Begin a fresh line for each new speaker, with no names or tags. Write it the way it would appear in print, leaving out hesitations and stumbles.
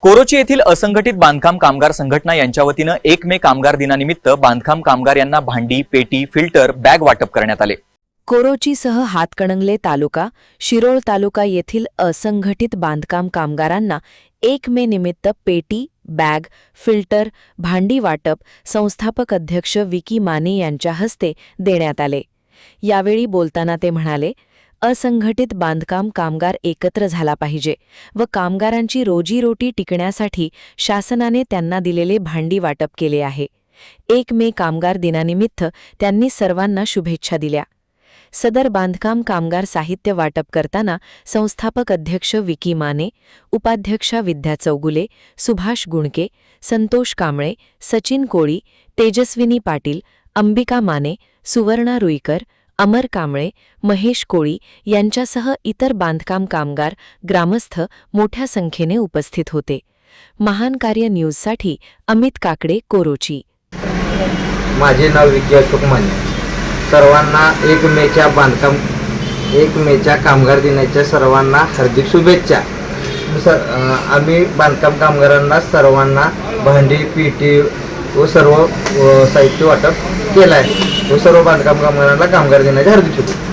कोरोची येथील असंघटित बांधकाम कामगार संघटना यांच्या वतीनं 1 मे कामगार दिनानिमित्त बांधकाम कामगार यांना भांडी, पेटी, फिल्टर, बॅग वाटप करण्यात आले।
कोरोचीसह हातकणंगले तालुका, शिरोळ तालुका येथील असंघटित बांधकाम कामगारांना 1 मे निमित्त पेटी, बॅग, फिल्टर, भांडी वाटप संस्थापक अध्यक्ष विकी माने यांच्या हस्ते देण्यात आले। यावेळी बोलताना ते म्हणाले, असंघटित बांधकाम कामगार एकत्र झाला पाहिजे व कामगारांची रोजीरोटी टिकण्यासाठी शासनाने त्यांना दिलेले भांडी वाटप केले आहे। 1 मे कामगार दिनानिमित्त त्यांनी सर्वांना शुभेच्छा दिल्या। सदर बांधकाम कामगार साहित्य वाटप करताना संस्थापक अध्यक्ष विकी माने, उपाध्यक्षा विद्या चौगुले, सुभाष गुणके, संतोष कांबळे, सचिन कोळी, तेजस्विनी पाटील, अंबिका माने, सुवर्णा रुईकर, अमर कांबळे, महेश कोळी यांच्यासह इतर बांधकाम कामगार, ग्रामस्थ मोठ्या संख्येने उपस्थित होते। महान कार्य न्यूजसाठी अमित काकडे, कोरोची।
माझे नाव विकी अशोक माने। सर्वांना 1 मेच्या कामगार दिनाच्या सर्वांना हार्दिक शुभेच्छा। आम्ही बांधकाम कामगारांना सर्वांना भांडी, पेटी व सर्व साहित्य वाटप केलं आहे व सर्व बांधकाम कामगारांना कामगार दिनाच्या हार्दिक शुभेच्छा।